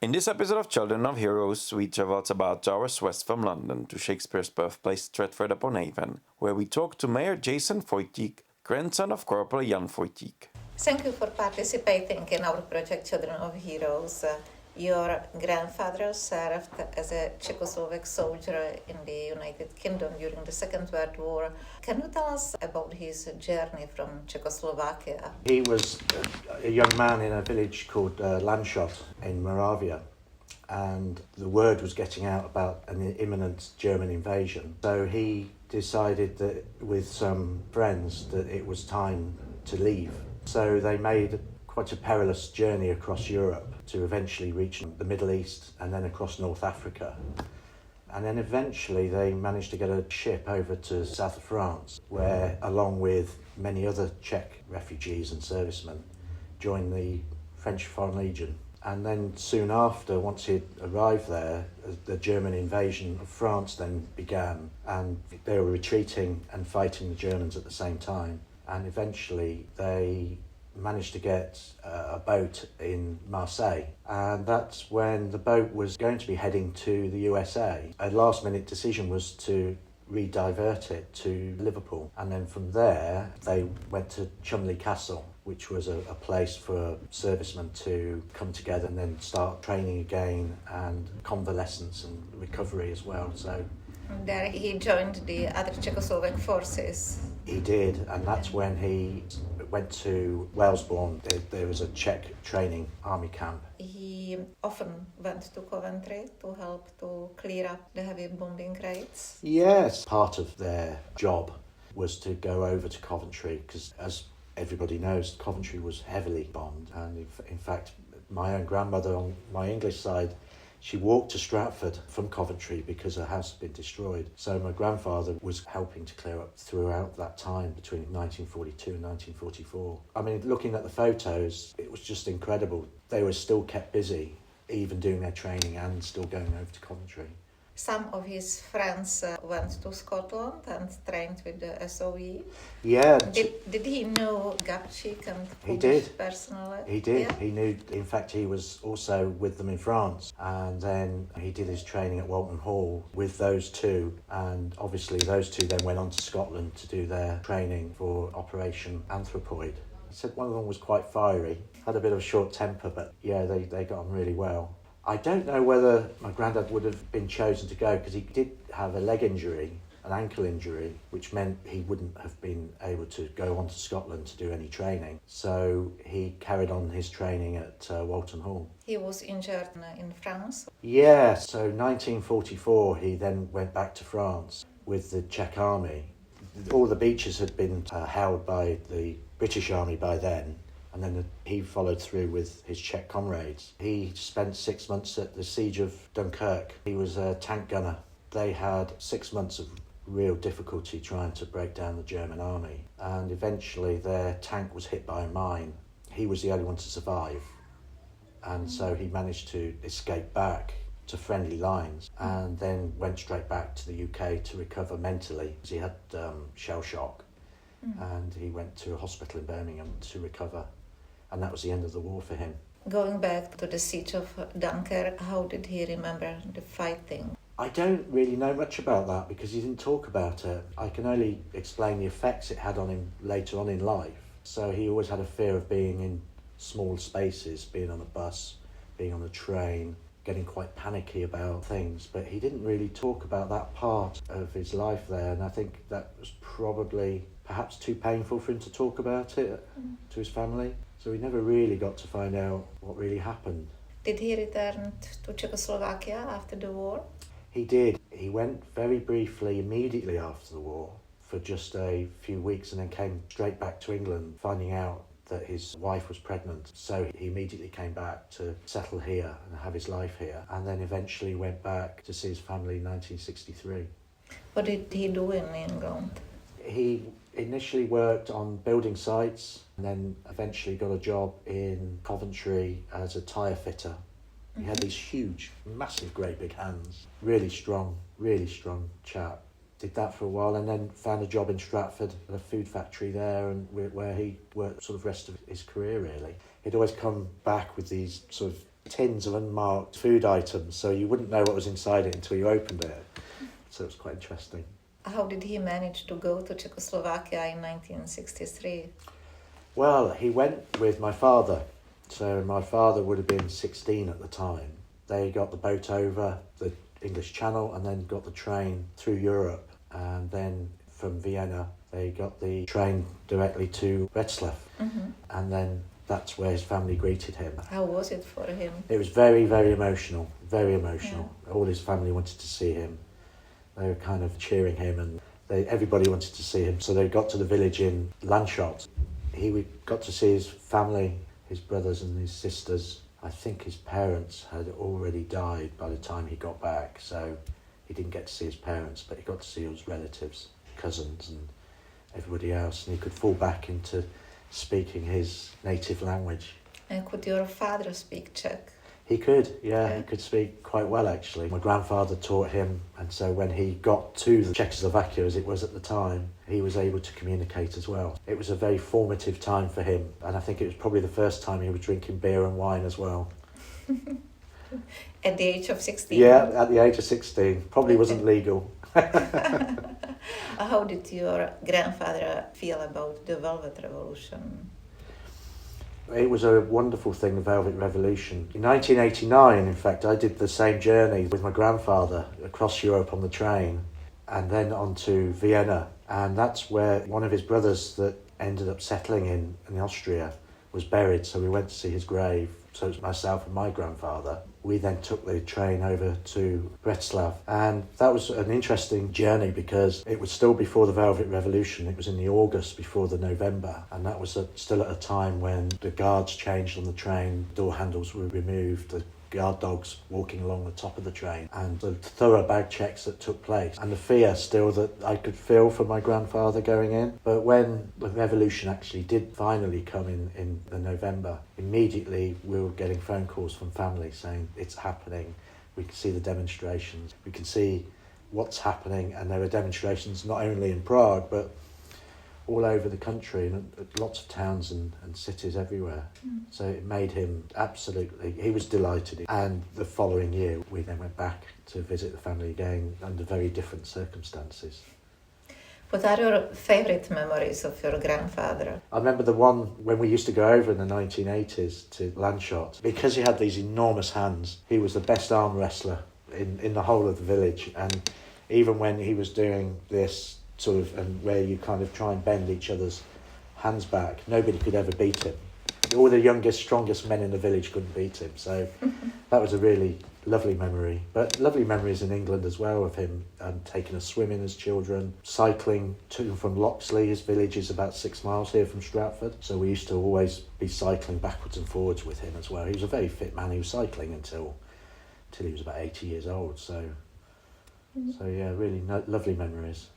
In this episode of Children of Heroes, we travelled about 2 hours west from London to Shakespeare's birthplace, Stratford-upon-Avon, where we talked to Mayor Jason Fojtik, grandson of Cpl Jan Fojtík. Thank you for participating in our project Children of Heroes. Your grandfather served as a Czechoslovak soldier in the United Kingdom during the Second World War. Can you tell us about his journey from Czechoslovakia? He was a young man in a village called Landshut in Moravia, and the word was getting out about an imminent German invasion. So he decided that with some friends that it was time to leave. So they made quite a perilous journey across Europe to eventually reach the Middle East and then across North Africa. And then eventually they managed to get a ship over to south of France, where, along with many other Czech refugees and servicemen, joined the French Foreign Legion. And then soon after, once he'd arrived there, the German invasion of France then began, and they were retreating and fighting the Germans at the same time. And eventually they managed to get a boat in Marseille, and that's when the boat was going to be heading to the USA. A last minute decision was to re-divert it to Liverpool, and then from there they went to Cholmondeley Castle, which was a place for servicemen to come together and then start training again, and convalescence and recovery as well. So there he joined the other Czechoslovak forces. He did, and that's when he went to Wellesbourne. There was a Czech training army camp. He often went to Coventry to help to clear up the heavy bombing raids. Yes, part of their job was to go over to Coventry, because as everybody knows, Coventry was heavily bombed, and in fact my own grandmother on my English side, she walked to Stratford from Coventry because her house had been destroyed. So my grandfather was helping to clear up throughout that time between 1942 and 1944. I mean, looking at the photos, it was just incredible. They were still kept busy, even doing their training and still going over to Coventry. Some of his friends went to Scotland and trained with the SOE. Yeah. Did he know Gabčík and He did. Personally? He did. Yeah? He knew, in fact, he was also with them in France. And then he did his training at Walton Hall with those two. And obviously those two then went on to Scotland to do their training for Operation Anthropoid. He said one of them was quite fiery, had a bit of a short temper, but yeah, they got on really well. I don't know whether my granddad would have been chosen to go, because he did have a leg injury, an ankle injury, which meant he wouldn't have been able to go on to Scotland to do any training. So he carried on his training at Walton Hall. He was injured in France? Yeah, so 1944 he then went back to France with the Czech army. All the beaches had been held by the British army by then. And then he followed through with his Czech comrades. He spent 6 months at the siege of Dunkirk. He was a tank gunner. They had 6 months of real difficulty trying to break down the German army. And eventually their tank was hit by a mine. He was the only one to survive. And so he managed to escape back to friendly lines and then went straight back to the UK to recover mentally. He had shell shock. And he went to a hospital in Birmingham to recover. And that was the end of the war for him. Going back to the siege of Dunkirk, how did he remember the fighting? I don't really know much about that because he didn't talk about it. I can only explain the effects it had on him later on in life. So he always had a fear of being in small spaces, being on a bus, being on a train, getting quite panicky about things. But he didn't really talk about that part of his life there. And I think that was probably perhaps too painful for him to talk about it to his family. So we never really got to find out what really happened. Did he return to Czechoslovakia after the war? He did. He went very briefly immediately after the war for just a few weeks and then came straight back to England, finding out that his wife was pregnant. So he immediately came back to settle here and have his life here, and then eventually went back to see his family in 1963. What did he do in England? He initially worked on building sites and then eventually got a job in Coventry as a tyre fitter. He had these huge, massive, great big hands. Really strong chap. Did that for a while and then found a job in Stratford at a food factory there, and where he worked sort of rest of his career really. He'd always come back with these sort of tins of unmarked food items, so you wouldn't know what was inside it until you opened it. So it was quite interesting. How did he manage to go to Czechoslovakia in 1963? Well, he went with my father. So my father would have been 16 at the time. They got the boat over the English Channel and then got the train through Europe. And then from Vienna, they got the train directly to Wrocław. Mm-hmm. And then that's where his family greeted him. How was it for him? It was very, very emotional, very emotional. Yeah. All his family wanted to see him. They were kind of cheering him, and everybody wanted to see him. So they got to the village in Landshut. He got to see his family, his brothers and his sisters. I think his parents had already died by the time he got back, so he didn't get to see his parents, but he got to see his relatives, cousins and everybody else, and he could fall back into speaking his native language. And could your father speak Czech? He could, yeah, he could speak quite well actually. My grandfather taught him, and so when he got to the Czechoslovakia, as it was at the time, he was able to communicate as well. It was a very formative time for him, and I think it was probably the first time he was drinking beer and wine as well. At the age of 16? Yeah, at the age of 16. Probably wasn't legal. How did your grandfather feel about the Velvet Revolution? It was a wonderful thing, the Velvet Revolution. In 1989, in fact, I did the same journey with my grandfather across Europe on the train and then on to Vienna. And that's where one of his brothers that ended up settling in Austria was buried. So we went to see his grave. So it was myself and my grandfather. We then took the train over to Wrocław. And that was an interesting journey because it was still before the Velvet Revolution. It was in the August before the November. And that was still at a time when the guards changed on the train, door handles were removed, the guard dogs walking along the top of the train, and the thorough bag checks that took place, and the fear still that I could feel for my grandfather going in. But when the revolution actually did finally come in the November, immediately we were getting phone calls from family saying it's happening, we can see the demonstrations, we can see what's happening. And there were demonstrations not only in Prague but all over the country and lots of towns and cities everywhere. So it made him absolutely, he was delighted. And the following year we then went back to visit the family again under very different circumstances. What are your favourite memories of your grandfather? I remember the one when we used to go over in the 1980s to Landshut. Because he had these enormous hands, he was the best arm wrestler in the whole of the village. And even when he was doing this sort of, and where you kind of try and bend each other's hands back, nobody could ever beat him. All the youngest, strongest men in the village couldn't beat him. So that was a really lovely memory. But lovely memories in England as well of him taking us swimming as children, cycling to and from Loxley. His village is about 6 miles here from Stratford. So we used to always be cycling backwards and forwards with him as well. He was a very fit man. He was cycling until he was about 80 years old. So yeah, really lovely memories.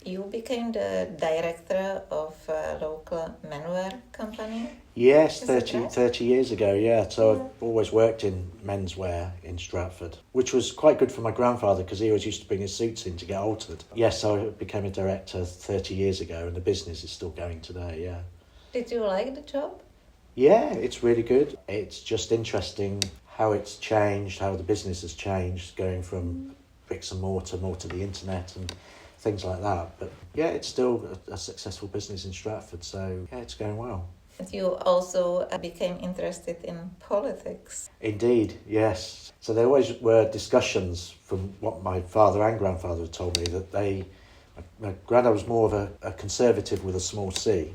You became the director of a local menswear company? Yes, 30 years ago, yeah. So I've always worked in menswear in Stratford, which was quite good for my grandfather because he always used to bring his suits in to get altered. Yes, so I became a director 30 years ago and the business is still going today, yeah. Did you like the job? Yeah, it's really good. It's just interesting how it's changed, how the business has changed, going from bricks and mortar more to the internet and things like that. But yeah, it's still a successful business in Stratford, so yeah, it's going well. And you also became interested in politics. Indeed, yes. So there always were discussions, from what my father and grandfather had told me, that my granddad was more of a conservative with a small c,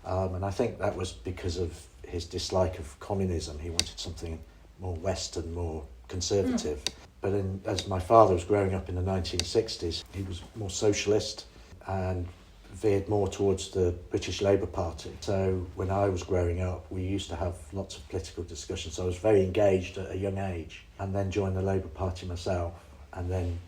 and I think that was because of his dislike of communism. He wanted something more Western, more conservative. But as my father was growing up in the 1960s, he was more socialist, and veered more towards the British Labour Party. So when I was growing up, we used to have lots of political discussions. So I was very engaged at a young age, and then joined the Labour Party myself, and then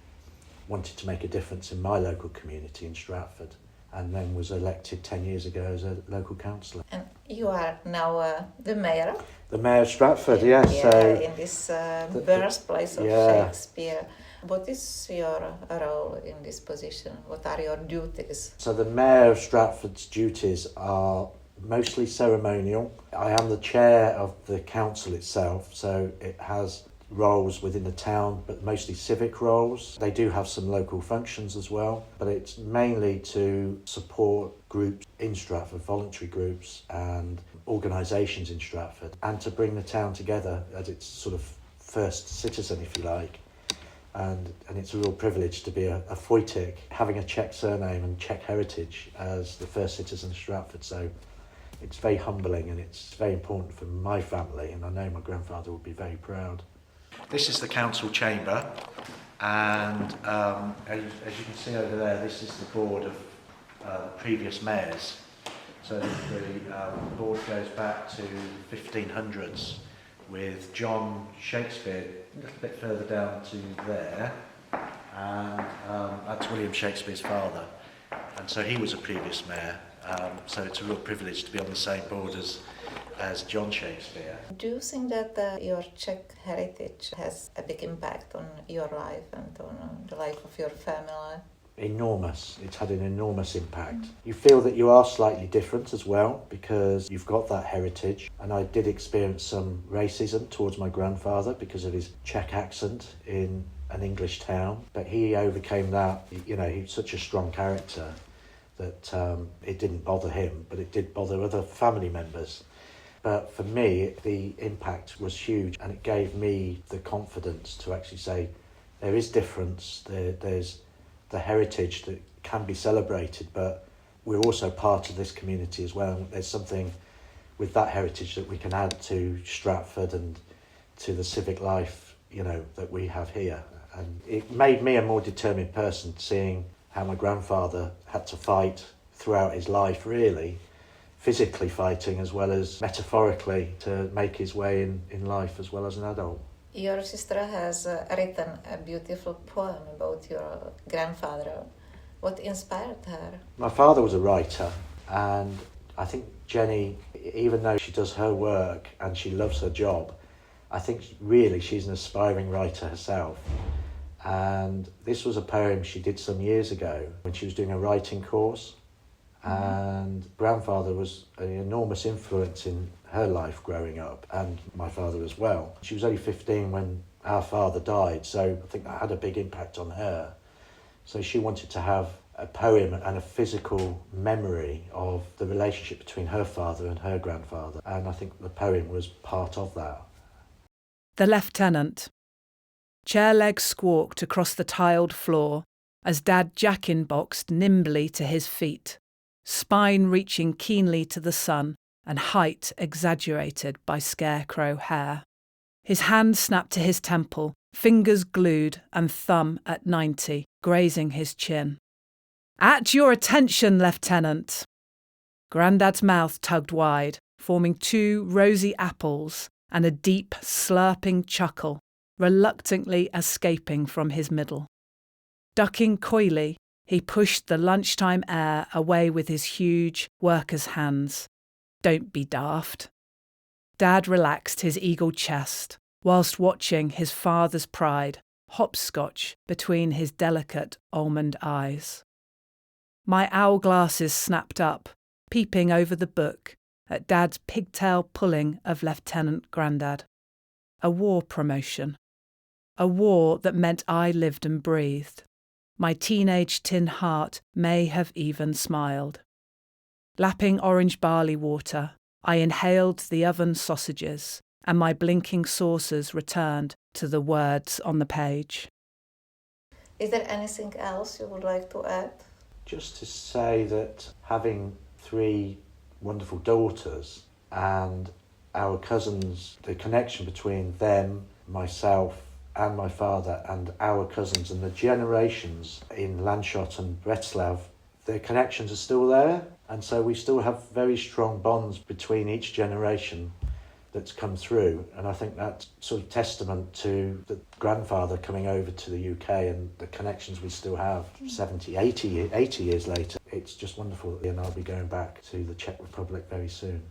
wanted to make a difference in my local community in Stratford, and then was elected 10 years ago as a local councillor. And you are now the mayor? The mayor of Stratford, yes. Yeah, so in this birthplace of Shakespeare. What is your role in this position? What are your duties? So the mayor of Stratford's duties are mostly ceremonial. I am the chair of the council itself, so it has roles within the town, but mostly civic roles. They do have some local functions as well, but it's mainly to support groups in Stratford, voluntary groups and organisations in Stratford, and to bring the town together as its sort of first citizen, if you like. And it's a real privilege to be a Fojtik, having a Czech surname and Czech heritage as the first citizen of Stratford. So it's very humbling, and it's very important for my family, and I know my grandfather would be very proud. This is the council chamber, and as you can see over there, this is the board of previous mayors. So the board goes back to 1500s with John Shakespeare a little bit further down to there, and that's William Shakespeare's father, and so he was a previous mayor, so it's a real privilege to be on the same board as John Shakespeare. Do you think that your Czech heritage has a big impact on your life and on the life of your family? Enormous. It's had an enormous impact. You feel that you are slightly different as well because you've got that heritage. And I did experience some racism towards my grandfather because of his Czech accent in an English town. But he overcame that. You know, he's such a strong character that it didn't bother him, but it did bother other family members. But for me, the impact was huge, and it gave me the confidence to actually say there is difference, there's the heritage that can be celebrated, but we're also part of this community as well. There's something with that heritage that we can add to Stratford and to the civic life, you know, that we have here. And it made me a more determined person, seeing how my grandfather had to fight throughout his life, really, physically fighting as well as metaphorically to make his way in life as well as an adult. Your sister has written a beautiful poem about your grandfather. What inspired her? My father was a writer, and I think Jenny, even though she does her work and she loves her job, I think really she's an aspiring writer herself. And this was a poem she did some years ago when she was doing a writing course. And grandfather was an enormous influence in her life growing up, and my father as well. She was only 15 when our father died, so I think that had a big impact on her. So she wanted to have a poem and a physical memory of the relationship between her father and her grandfather, and I think the poem was part of that. The Lieutenant. Chair legs squawked across the tiled floor as Dad jack-in-boxed nimbly to his feet, spine reaching keenly to the sun and height exaggerated by scarecrow hair. His hand snapped to his temple, fingers glued and thumb at 90, grazing his chin. "At your attention, Lieutenant!" Grandad's mouth tugged wide, forming two rosy apples and a deep, slurping chuckle, reluctantly escaping from his middle. Ducking coyly, he pushed the lunchtime air away with his huge worker's hands. "Don't be daft." Dad relaxed his eagle chest, whilst watching his father's pride hopscotch between his delicate almond eyes. My owl glasses snapped up, peeping over the book at Dad's pigtail pulling of Lieutenant Grandad. A war promotion. A war that meant I lived and breathed. My teenage tin heart may have even smiled. Lapping orange barley water, I inhaled the oven sausages, and my blinking saucers returned to the words on the page. Is there anything else you would like to add? Just to say that having 3 wonderful daughters and our cousins, the connection between them, myself, and my father and our cousins and the generations in Landshut and Břeclav their connections are still there, and so we still have very strong bonds between each generation that's come through, and I think that's sort of testament to the grandfather coming over to the UK and the connections we still have 70, 80 years later. It's just wonderful, and I'll be going back to the Czech Republic very soon.